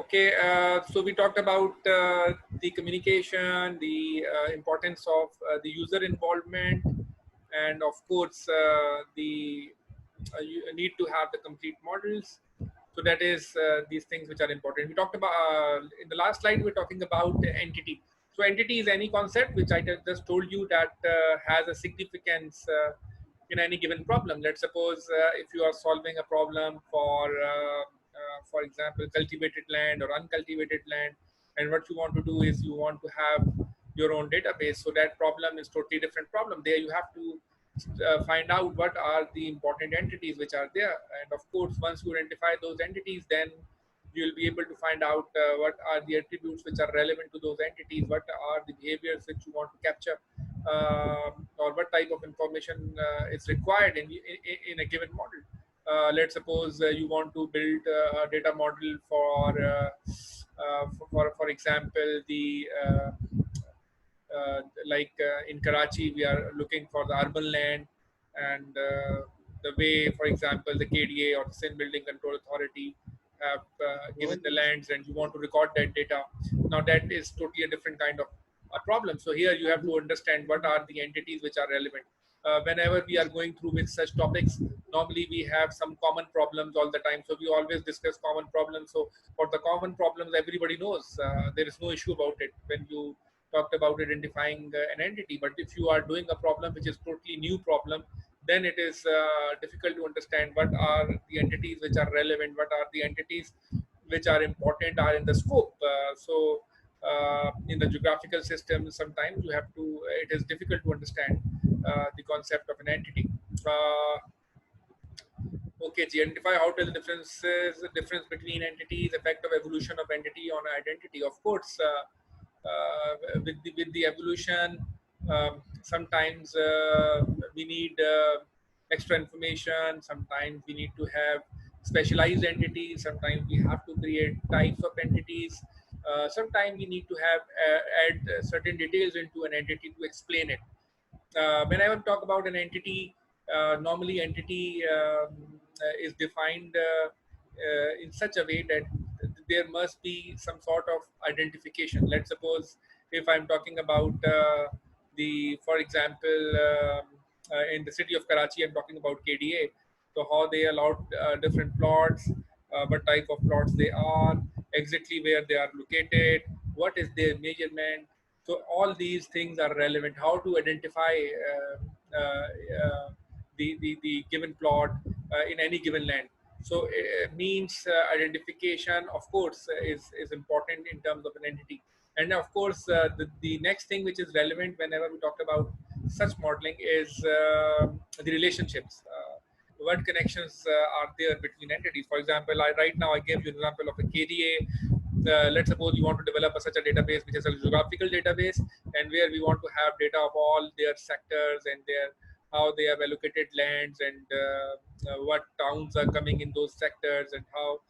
Okay, so we talked about the communication, the importance of the user involvement, and of course, the you need to have the complete models. So that is these things which are important. We talked about in the last slide. We're talking about the entity. So entity is any concept which I just told you that has a significance in any given problem. Let's suppose if you are solving a problem for example, cultivated land or uncultivated land, and what you want to do is you want to have your own database. So that problem is totally different problem. There you have to find out what are the important entities which are there, and of course, once you identify those entities, then you'll be able to find out what are the attributes which are relevant to those entities, what are the behaviors which you want to capture, or what type of information is required in a given model. Let's suppose you want to build a data model for example, the in Karachi, we are looking for the urban land, and the way, for example, the KDA or the Sin Building Control Authority have given the lands, and you want to record that data. Now that is totally a different kind of a problem. So here you have to understand what are the entities which are relevant. Whenever we are going through with such topics, normally we have some common problems all the time. So we always discuss common problems. So for the common problems, everybody knows there is no issue about it when you talked about identifying an entity. But if you are doing a problem which is totally new problem, then it is difficult to understand what are the entities which are relevant, what are the entities which are important, are in the scope. In the geographical system, sometimes you have to, it is difficult to understand the concept of an entity. Okay, to identify how to tell the difference between entities, effect of evolution of entity on identity. Of course, with the evolution, sometimes we need extra information. Sometimes we need to have specialized entities. Sometimes we have to create types of entities. Sometimes we need to have add certain details into an entity to explain it. Whenever we talk about an entity, normally entity is defined in such a way that there must be some sort of identification. Let's suppose if I'm talking about for example, in the city of Karachi, I'm talking about KDA. So how they allowed different plots, what type of plots they are, exactly where they are located, what is their measurement. So all these things are relevant. How to identify the given plot in any given land. So means identification, of course, is important in terms of an entity. And of course, the next thing which is relevant whenever we talk about such modeling is the relationships. What connections are there between entities? For example, right now I gave you an example of a KDA. Let's suppose you want to develop such a database which is a geographical database, and where we want to have data of all their sectors and their how they have allocated lands, and what towns are coming in those sectors, and how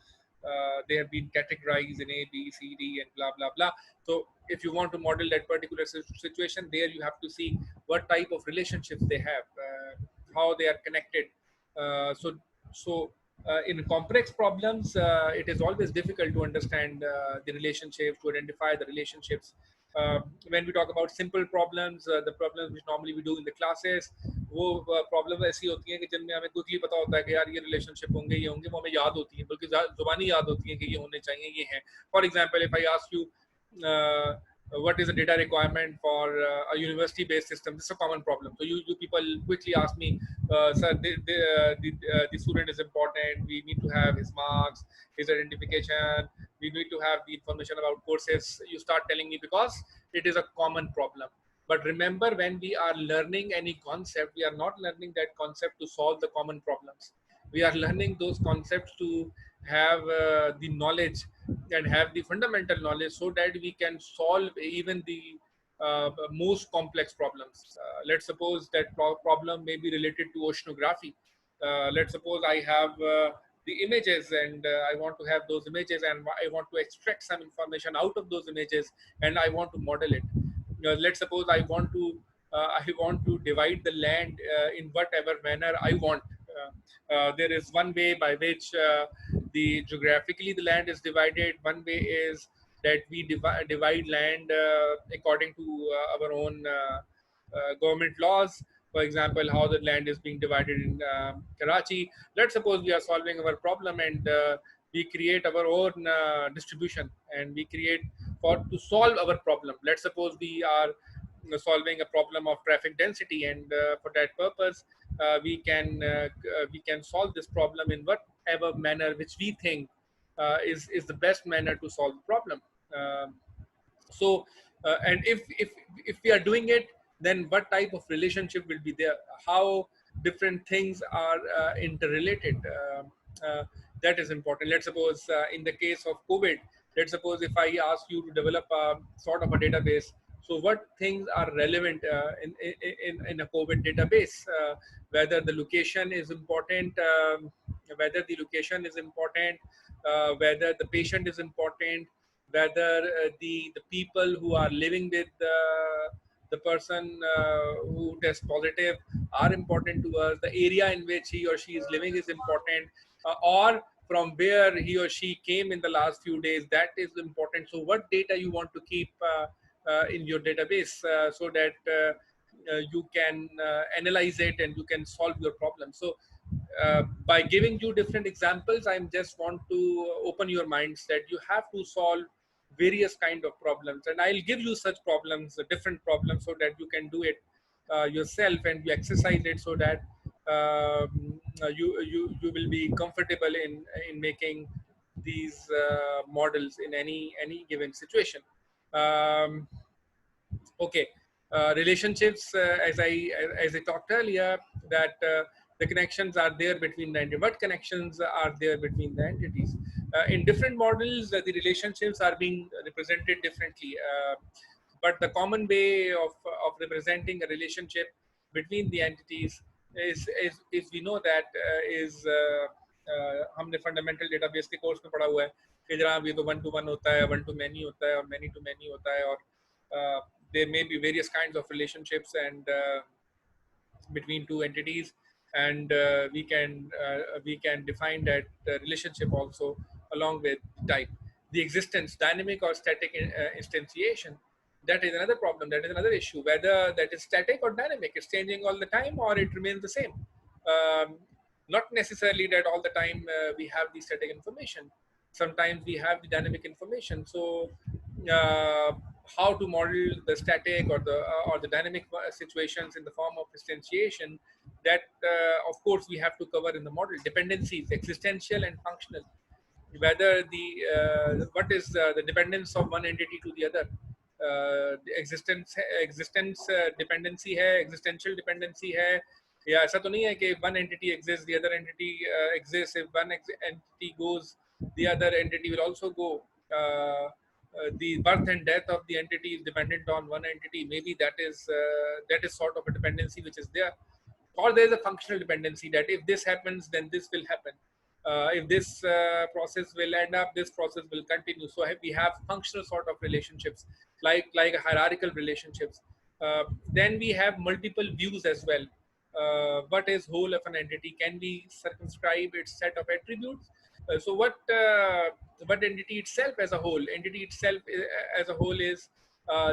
they have been categorized in A, B, C, D, and blah blah blah. So if you want to model that particular situation, there you have to see what type of relationships they have, how they are connected. So in complex problems, it is always difficult to understand the relationships, to identify the relationships. When we talk about simple problems, the problems which normally we do in the classes, वो problem ऐसी होती हैं कि जिनमें हमें quickly पता होता है कि यार ये रिलेशनशिप होंगे, ये होंगे, वो हमें याद होती हैं, बल्कि जुबानी याद होती है कि ये होने चाहिए, ये हैं. For example, if I ask you what is the data requirement for a university-based system? This is a common problem. So you people quickly ask me, sir, the student is important. We need to have his marks, his identification. We need to have the information about courses. You start telling me because it is a common problem. But remember, when we are learning any concept, we are not learning that concept to solve the common problems. We are learning those concepts to have the knowledge and have the fundamental knowledge, so that we can solve even the most complex problems. Let's suppose that problem may be related to oceanography. Let's suppose I have the images, and I want to have those images, and I want to extract some information out of those images, and I want to model it. Let's suppose I want to divide the land in whatever manner I want. There is one way by which the geographically the land is divided. One way is that we divide land according to our own government laws. For example, how the land is being divided in Karachi. Let's suppose we are solving our problem, and we create our own distribution, and we create for to solve our problem. Let's suppose we are solving a problem of traffic density, and for that purpose we can solve this problem in whatever manner which we think is the best manner to solve the problem. Um so and if we are doing it, then what type of relationship will be there, how different things are interrelated. That is important. Let's suppose in the case of COVID, let's suppose if I ask you to develop a sort of a database, so what things are relevant in a COVID database, whether the location is important, whether the location is important, whether the patient is important, whether the people who are living with the person who tests positive are important to us, the area in which he or she is living is important, or from where he or she came in the last few days, that is important. So what data you want to keep in your database, so that you can analyze it and you can solve your problem. So by giving you different examples, I just want to open your minds that you have to solve various kind of problems, and I'll give you such problems, different problems, so that you can do it yourself, and you exercise it, so that you will be comfortable in making these models in any given situation. um, Okay. Relationships, as I talked earlier, that the connections are there between the entities. What connections are there between the entities? In different models, the relationships are being represented differently. But the common way of representing a relationship between the entities is we know that हमने fundamental database के course में पढ़ा हुआ है कि जनाब ये तो वन टू वन होता है, वन टू मैनी होता है, और मैनी टू मैनी होता है, और there may be various kinds of relationships and between two entities, and we can define that relationship also along with type. The existence, dynamic or static instantiation, that is another problem, that is another issue, whether that is static or dynamic, it's changing all the time or it remains the same. Not necessarily that all the time we have the static information, sometimes we have the dynamic information. So uh, how to model the static or the dynamic situations in the form of instantiation, that of course we have to cover in the model. Dependencies, existential and functional, whether what is the dependence of one entity to the other. The existence dependency है, existential dependency है, या ऐसा तो नहीं है कि one entity exists, the other entity exists, if one entity goes, the other entity will also go. The birth and death of the entity is dependent on one entity. Maybe that is sort of a dependency which is there. Or there is a functional dependency, that if this happens, then this will happen. If this process will end up, this process will continue. So we have functional sort of relationships, like a hierarchical relationships. Then we have multiple views as well. What is whole of an entity? Can we circumscribe its set of attributes? So what entity itself as a whole? Entity itself as a whole is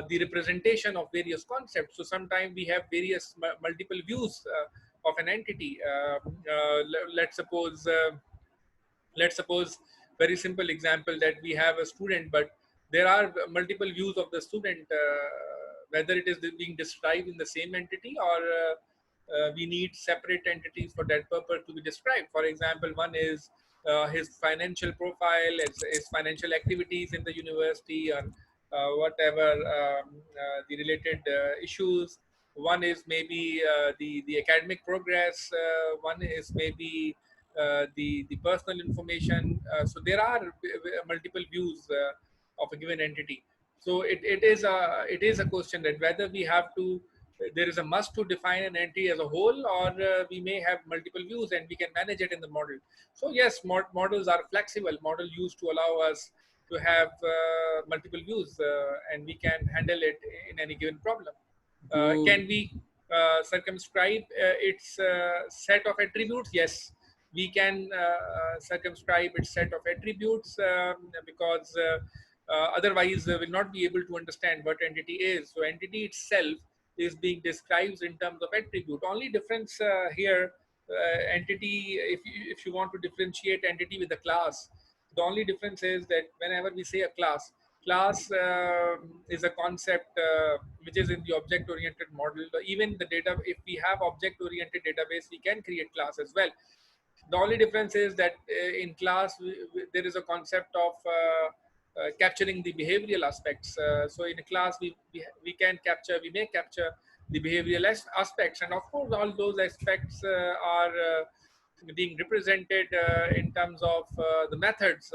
the representation of various concepts. So sometimes we have various multiple views of an entity. Let's suppose. Let's suppose very simple example that we have a student, but there are multiple views of the student, whether it is being described in the same entity, or we need separate entities for that purpose to be described. For example, one is his financial profile, his financial activities in the university, or whatever the related issues. One is maybe the academic progress. One is maybe the personal information. So there are multiple views of a given entity. So it is a question that whether we have to, there is a must to define an entity as a whole, or we may have multiple views and we can manage it in the model. So yes, models are flexible. Model used to allow us to have multiple views, and we can handle it in any given problem. Can we circumscribe its set of attributes? Yes. we can circumscribe its set of attributes, because otherwise will not be able to understand what entity is. So entity itself is being described in terms of attribute. Only difference here, entity, if you want to differentiate entity with a class, the only difference is that whenever we say a class is a concept which is in the object oriented model. Even the data, if we have object oriented database, we can create class as well. The only difference is that in class there is a concept of capturing the behavioral aspects. So in a class we can capture, we may capture the behavioral aspects, and of course all those aspects are being represented in terms of the methods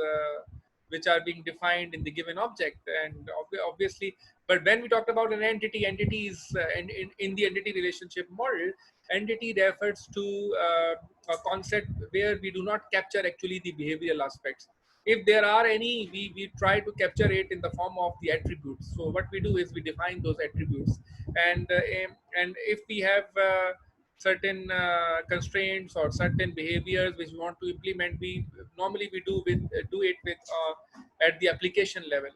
which are being defined in the given object. And obviously, but when we talk about an entity, entities in the entity relationship model, entity refers to a concept where we do not capture actually the behavioral aspects. If there are any, we try to capture it in the form of the attributes. So what we do is we define those attributes, and if we have certain constraints or certain behaviors which we want to implement, we normally we do it with at the application level,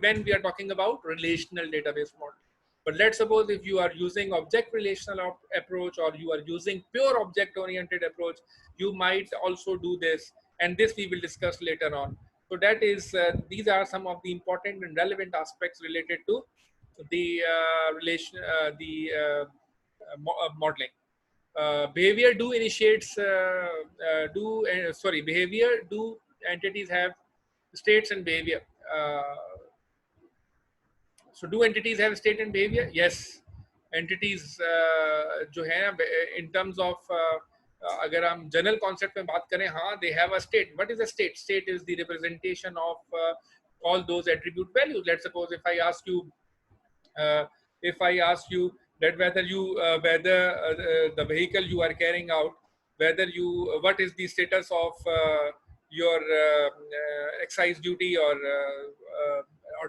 when we are talking about relational database model. But let's suppose if you are using object relational approach, or you are using pure object oriented approach, you might also do this, and this we will discuss later on. So that is these are some of the important and relevant aspects related to the modeling. Behavior do initiates do sorry behavior do entities have states and behavior. So do entities have state and behavior? Yes. entities जो है ना, in terms of अगर हम general concept में बात करें, हाँ, they have a state. What is a state? State is the representation of all those attribute values. Let's suppose uh, if I ask you that whether the vehicle you are carrying out, whether what is the status of your excise duty or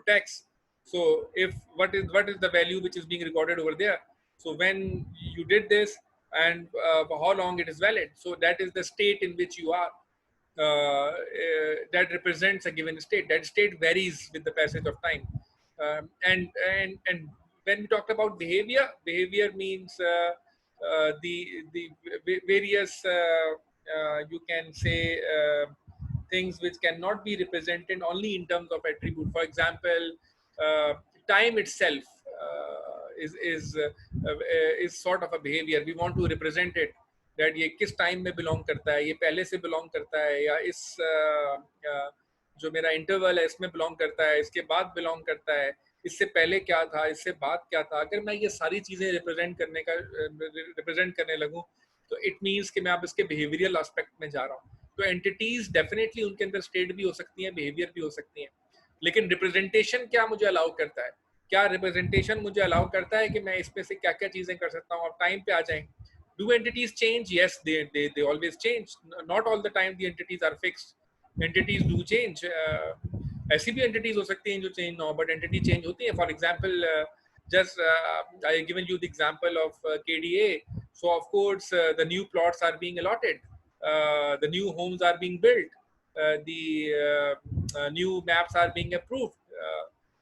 tax. So if what is the value which is being recorded over there? So when you did this, and for how long it is valid? So that is the state in which you are. That represents a given state. That state varies with the passage of time. And when we talk about behavior, behavior means the various you can say things which cannot be represented only in terms of attribute. For example, uh, time itself is sort of a behavior. We want to represent it, that ये किस time में belong करता है, ये पहले से belong करता है, या इस जो मेरा इंटरवल है इसमें बिलोंग करता है, इसके बाद बिलोंग करता है, इससे पहले क्या था, इससे बाद क्या था. अगर मैं ये सारी चीजें रिप्रेजेंट करने लगूं, तो इट मीन्स कि मैं अब इसके बिहेवियरल एस्पेक्ट में जा रहा हूँ. तो एंटिटीज डेफिनेटली उनके अंदर स्टेट भी हो सकती हैं, बिहेवियर भी हो सकती हैं, लेकिन रिप्रेजेंटेशन क्या मुझे अलाउ करता है, क्या रिप्रेजेंटेशन मुझे अलाउ करता है कि मैं इसमें से क्या क्या चीजें कर सकता हूँ. अब टाइम पे आ जाएंगे. Do entities change? Yes, they always change. Not all the time the entities are fixed. Entities do change. ऐसी भी entities हो सकती हैं जो change ना हो, but entity change होती है. For example, just I given you the example of KDA. So of course the new plots are being allotted, the new homes are being built, the new maps are being approved.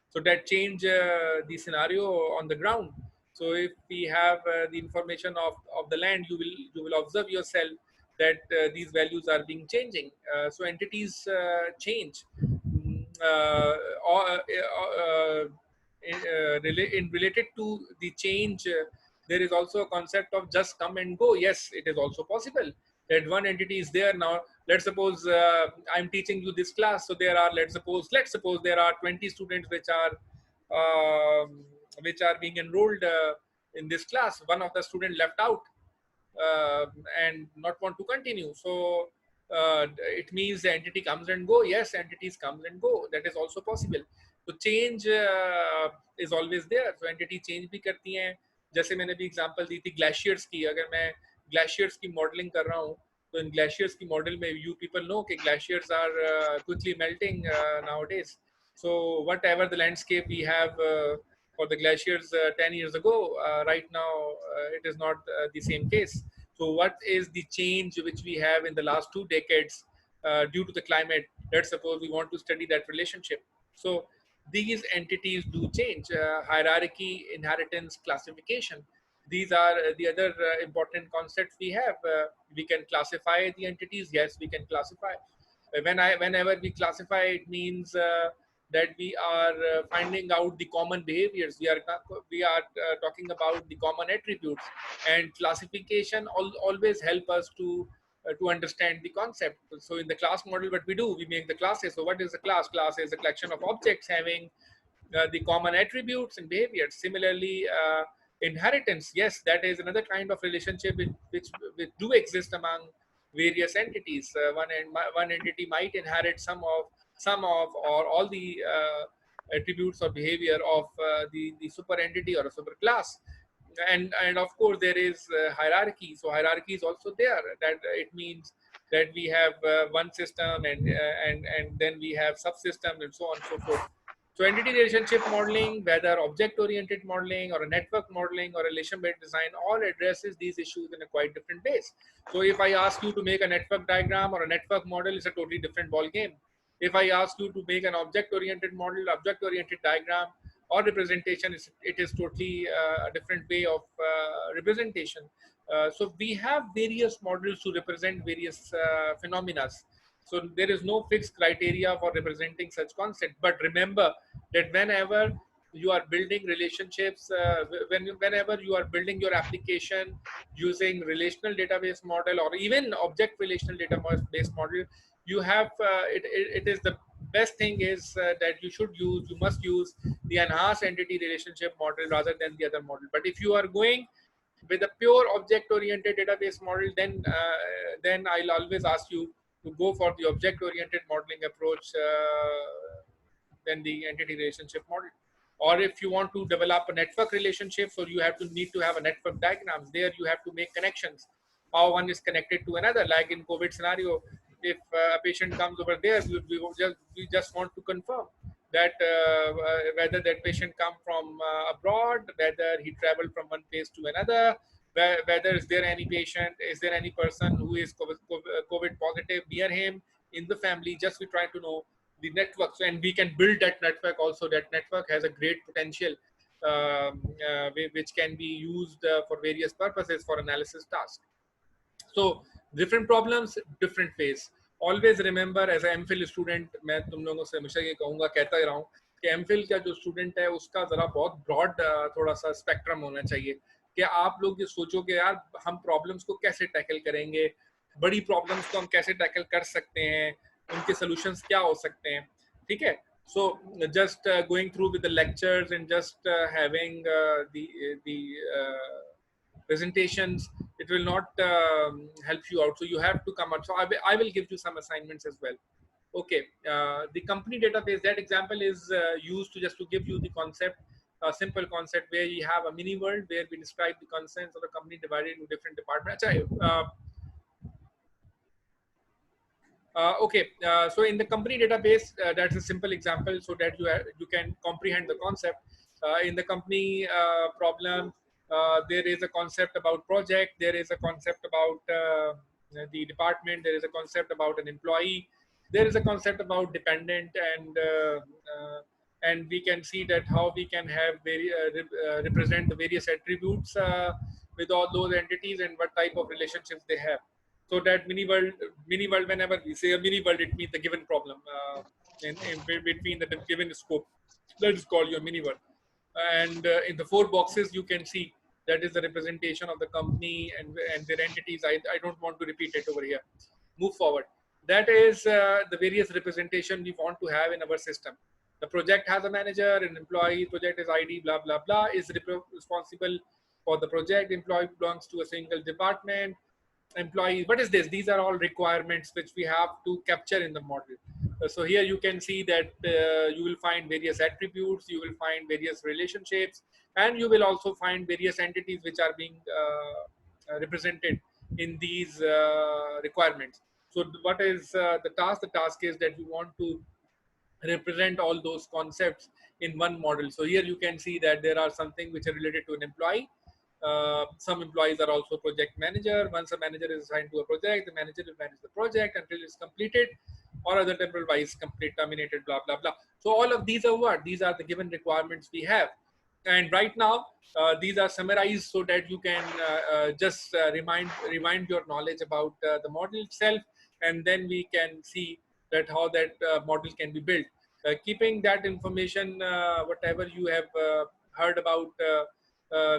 So that change the scenario on the ground. So if we have the information of the land, you will observe yourself that these values are being changing. So entities change. Or, in related to the change, there is also a concept of just come and go. Yes, it is also possible that one entity is there now. Let's suppose I'm teaching you this class, so there are let's suppose there are 20 students which are being enrolled in this class. One of the student left out uh, and not want to continue. So it means the entity comes and go. Yes, entities comes and go. That is also possible. So change is always there. So entity change भी करती हैं. जैसे मैंने भी example दी थी glaciers की. अगर मैं ग्लेशियर्स की मॉडलिंग कर रहा हूँ, तो इन ग्लेशियर्स की मॉडल में you people know कि glaciers are quickly melting nowadays. So whatever the landscape we have for the glaciers 10 years ago, right now it is not the same case. So what is the change which we have in the last 2 decades due to the climate? Let's suppose we want to study that relationship. So these entities do change. Hierarchy, inheritance, classification. These are the other important concepts we have. We can classify the entities. Yes, we can classify. Whenever we classify, it means that we are finding out the common behaviors. We are talking about the common attributes, and classification always help us to understand the concept. So in the class model, what we do, we make the classes. So what is a class? Class is a collection of objects having the common attributes and behaviors. Similarly, inheritance, yes, that is another kind of relationship which do exist among various entities. One entity might inherit some of or all the attributes or behavior of the super entity or a super class. And of course there is hierarchy. So hierarchy is also there. That it means that we have one system, and then we have subsystems and so on and so forth. So entity relationship modeling, whether object-oriented modeling or a network modeling or relation-based design, all addresses these issues in a quite different ways. So if I ask you to make a network diagram or a network model, it's a totally different ball game. If I ask you to make an object-oriented model, object-oriented diagram, or representation, it is totally a different way of representation. So we have various models to represent various phenomena. So there is no fixed criteria for representing such concept. But remember that whenever you are building relationships, whenever you are building your application using relational database model or even object relational database model, you have it is the best thing is that you must use the enhanced entity relationship model rather than the other model. But if you are going with a pure object oriented database model, then I'll always ask you to go for the object oriented modeling approach than the entity relationship model. Or if you want to develop a network relationship, so you have to need to have a network diagrams. There you have to make connections, how one is connected to another. Like in COVID scenario, if a patient comes over there, we just want to confirm that whether that patient come from abroad, whether he traveled from one place to another, whether is there any patient, is there any person who is COVID positive near him in the family. Just we try to know the network. So, and we can build that network also. That network has a great potential which can be used for various purposes for analysis tasks. So different problems, different ways. Always remember, as an MPhil student, मैं तुम लोगों से हमेशा ये कहूँगा, कहता ही रहा हूँ कि MPhil का जो स्टूडेंट है उसका जरा बहुत ब्रॉड थोड़ा सा स्पेक्ट्रम होना चाहिए कि आप लोग ये सोचो कि यार हम प्रॉब्लम्स को कैसे टैकल करेंगे, बड़ी प्रॉब्लम्स को हम कैसे टैकल कर सकते हैं, उनके सॉल्यूशंस क्या हो सकते हैं. ठीक है. So just going through with the lectures and just having the presentations, it will not help you out. So you have to come out. So I will give you some assignments as well. Okay. The company database, that example is used to just to give you the concept, a simple concept where you have a mini world where we describe the concerns of the company divided into different departments. Okay, so in the company database, that's a simple example so that you can comprehend the concept. In the company problem, there is a concept about project, there is a concept about the department, there is a concept about an employee, there is a concept about dependent, and we can see that how we can have represent the various attributes with all those entities and what type of relationships they have. So that mini world, whenever we say a mini world, it means the given problem in between the given scope. That is called your mini world. And in the 4 boxes, you can see that is the representation of the company and their entities. I don't want to repeat it over here. Move forward. That is the various representation we want to have in our system. The project has a manager, an employee, project is ID, blah, blah, blah, is responsible for the project. Employee belongs to a single department. Employees, what is this? These are all requirements which we have to capture in the model. So here you can see that you will find various attributes, you will find various relationships, and you will also find various entities which are being represented in these requirements. So what is the task? The task is that you want to represent all those concepts in one model. So here you can see that there are something which are related to an employee, Some employees are also project manager. Once a manager is assigned to a project, the manager will manage the project until it's completed, or other temporal wise complete, terminated, blah blah blah. So all of these are what? These are the given requirements we have. And right now, these are summarized so that you can just remind your knowledge about the model itself, and then we can see that how that model can be built. Keeping that information, whatever you have heard about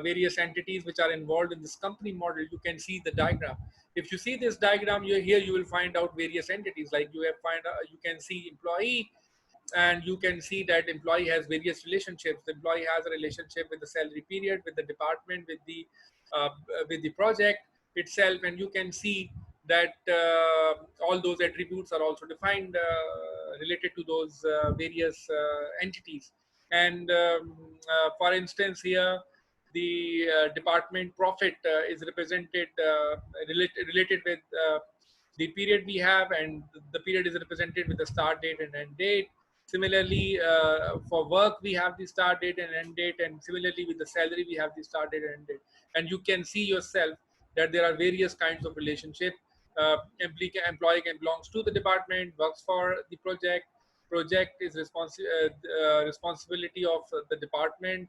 various entities which are involved in this company model, you can see the diagram. If you see this diagram here, you will find out various entities. Like you can see employee, and you can see that employee has various relationships. The employee has a relationship with the salary period, with the department, with the project itself, and you can see that all those attributes are also defined related to those various entities. And for instance, here the department profit is represented related with the period we have, and the period is represented with the start date and end date. Similarly, for work, we have the start date and end date, and similarly with the salary, we have the start date and end date. And you can see yourself that there are various kinds of relationship. Employee can belongs to the department, works for the project. Project is responsibility of the department.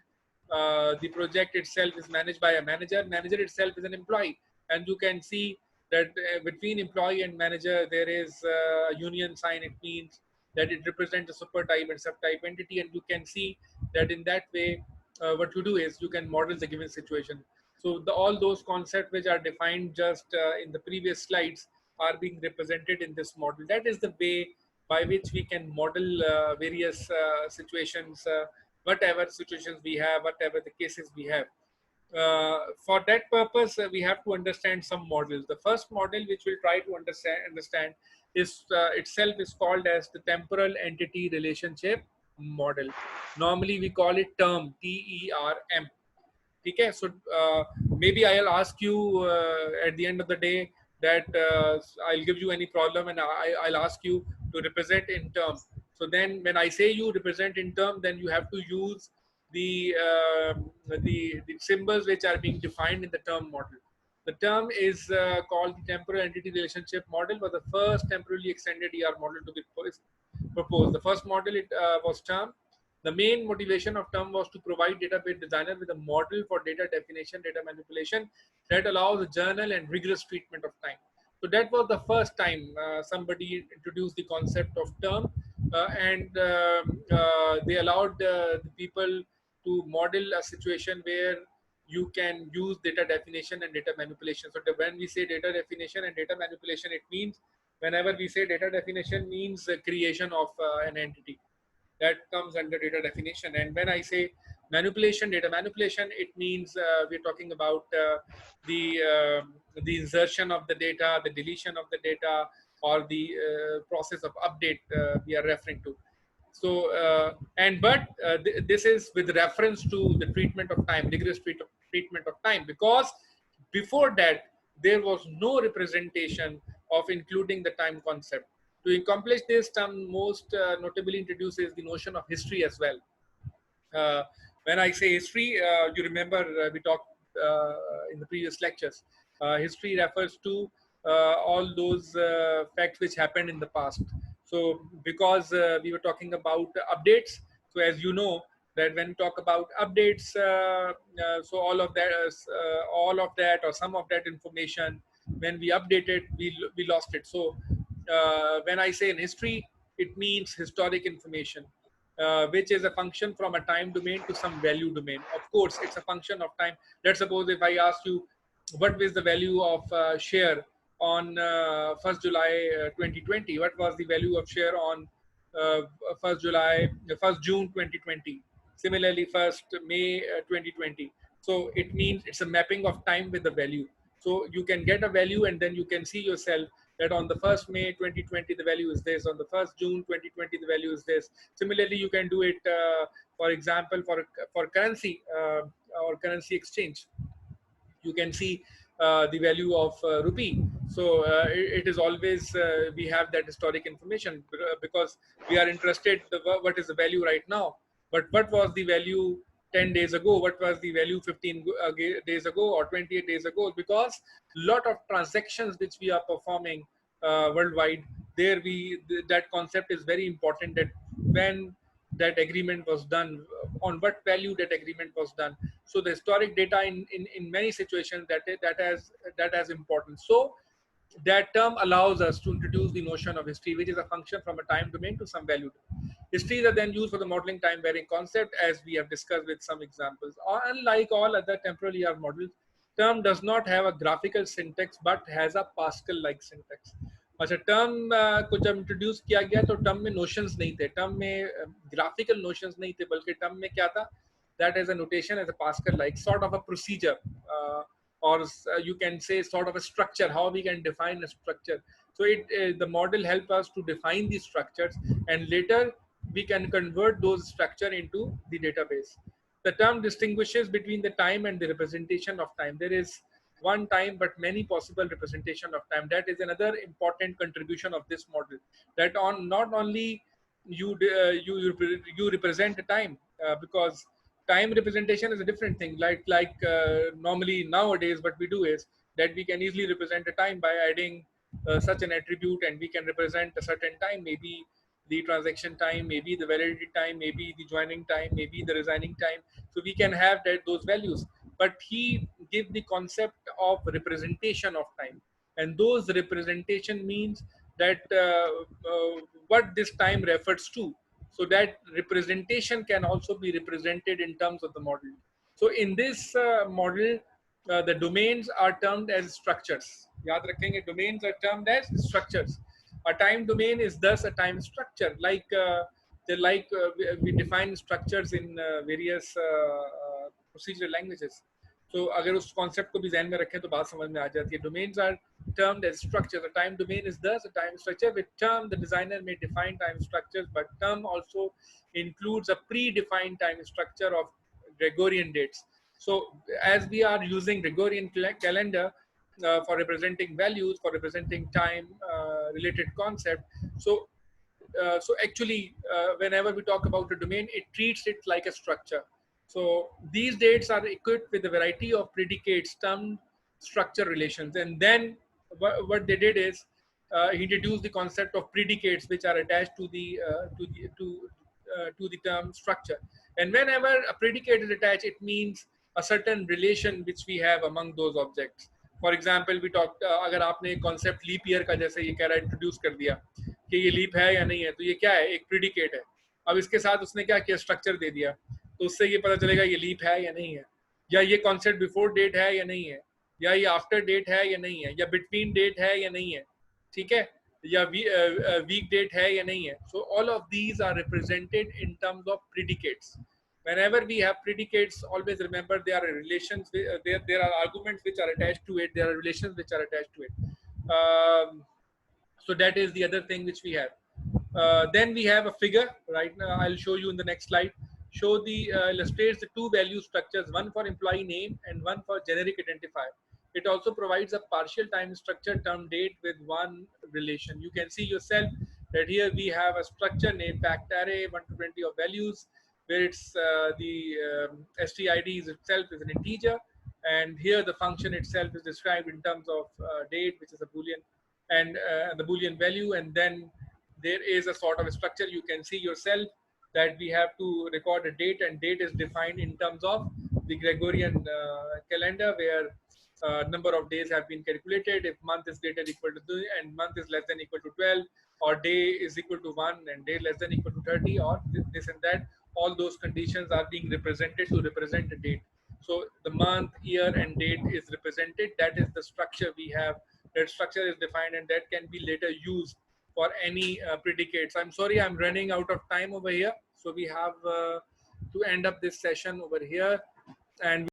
The project itself is managed by a manager. Manager itself is an employee, and you can see that between employee and manager there is a union sign. It means that it represents a super type and subtype entity, and you can see that in that way what you do is you can model the given situation. So all those concepts which are defined just in the previous slides are being represented in this model. That is the way by which we can model various situations, whatever situations we have, whatever the cases we have. For that purpose, we have to understand some models. The first model which we'll try to understand is itself is called as the temporal entity relationship model. Normally, we call it term, TERM. Okay, so maybe I'll ask you at the end of the day that I'll give you any problem, and I'll ask you to represent in term. So then when I say you represent in term, then you have to use the symbols which are being defined in the term model. The term is called the temporal entity relationship model, was the first temporally extended model to be proposed. The first model was term. The main motivation of term was to provide database designer with a model for data definition, data manipulation that allows a journal and rigorous treatment of time. So that was the first time somebody introduced the concept of term, and they allowed the people to model a situation where you can use data definition and data manipulation. So when we say data definition and data manipulation, it means whenever we say data definition means the creation of an entity, that comes under data definition. And when I say manipulation, data manipulation, it means we're talking about the insertion of the data, the deletion of the data, or the process of update we are referring to. So this is with reference to the treatment of time, rigorous treatment of time, because before that there was no representation of including the time concept. To accomplish this, term most notably introduces the notion of history as well. Uh, when I say history, you remember we talked in the previous lectures. History refers to all those facts which happened in the past. So, because we were talking about updates, so as you know, that when we talk about updates, so all of that or some of that information, when we update it, we lost it. So, when I say in history, it means historic information, which is a function from a time domain to some value domain. Of course, it's a function of time. Let's suppose if I ask you what was the value of share on 1st July 2020, what was the value of share on 1st July, 1st June 2020, similarly 1st May 2020. So it means it's a mapping of time with the value. So you can get a value and then you can see yourself that on the 1st May 2020 the value is this, on the 1st June 2020 the value is this. Similarly, you can do it for example for currency or currency exchange. You can see the value of rupee. So it is always we have that historic information because we are interested what is the value right now, but what was the value 10 days ago, what was the value 15 days ago or 28 days ago, because lot of transactions which we are performing worldwide, there that concept is very important, that when that agreement was done, on what value that agreement was done. So the historic data in many situations, that has importance. So that term allows us to introduce the notion of history, which is a function from a time domain to some value domain. Histories are then used for the modeling time varying concept, as we have discussed with some examples. Unlike all other temporal ER models, term does not have a graphical syntax but has a Pascal like syntax. अच्छा, term को जब introduce किया गया तो term में notions नहीं थे, term में ग्राफिकल नोशंस नहीं थे, बल्कि टर्म में क्या था, that as a notation, as a Pascal like sort of a procedure, or you can say sort of a structure, how we can define a structure. So the model help us to define these structures, and later we can convert those structure into the database. The term distinguishes between the time and the representation of time. There is one time but many possible representation of time. That is another important contribution of this model, that on not only you represent the time, because time representation is a different thing. Normally nowadays what we do is that we can easily represent a time by adding such an attribute, and we can represent a certain time, maybe the transaction time, maybe the validity time, maybe the joining time, maybe the resigning time. So we can have those values, but he give the concept of representation of time, and those representation means that what this time refers to. So that representation can also be represented in terms of the model. So in this model, the domains are termed as structures. याद रखेंगे, domains are termed as structures. A time domain is thus a time structure. We define structures in various procedural languages. So अगर उस concept को भी ध्यान में रखें तो बात समझ में आ जाती है. Domains are termed as structures. A time domain is thus a time structure. With term, the designer may define time structures, but term also includes a predefined time structure of Gregorian dates. So as we are using Gregorian calendar for representing values, for representing time related concept, so actually whenever we talk about a domain, it treats it like a structure. So these dates are equipped with a variety of predicates, term structure relations, and then what they did is he introduced the concept of predicates, which are attached to the term structure. And whenever a predicate is attached, it means a certain relation which we have among those objects. For example we talk, अगर आपने concept leap year का जैसे ये कह रहा है introduce कर दिया कि ये लीप है या नहीं है, तो ये क्या है, एक प्रीडिकेट है. अब इसके साथ उसने क्या किया, स्ट्रक्चर दे दिया, तो उससे ये पता चलेगा ये लीप है या नहीं है, या ये कॉन्सेप्ट बिफोर डेट है या नहीं है, या ये आफ्टर डेट है या नहीं है, या बिटवीन डेट है या नहीं है, ठीक है, या वीक डेट है या नहीं है. So all of these are represented in terms of predicates. Whenever we have predicates, always remember there are relations, there are arguments which are attached to it, there are relations which are attached to it. So that is the other thing which we have. Then we have a figure. Right now I'll show you in the next slide. Show the illustrates the two value structures, one for employee name and one for generic identifier. It also provides a partial time structure term date with one relation. You can see yourself that here we have a structure named fact array 1 to 20 of values, where it's the stid itself is an integer, and here the function itself is described in terms of date, which is a boolean, and the boolean value, and then there is a sort of a structure. You can see yourself that we have to record a date, and date is defined in terms of the Gregorian calendar, where number of days have been calculated. If month is greater equal to 2 and month is less than equal to 12, or day is equal to 1 and day less than equal to 30, or this and that, all those conditions are being represented to represent a date. So the month, year, and date is represented. That is the structure we have. That structure is defined, and that can be later used for any predicates. I'm sorry, I'm running out of time over here. So we have to end up this session over here, and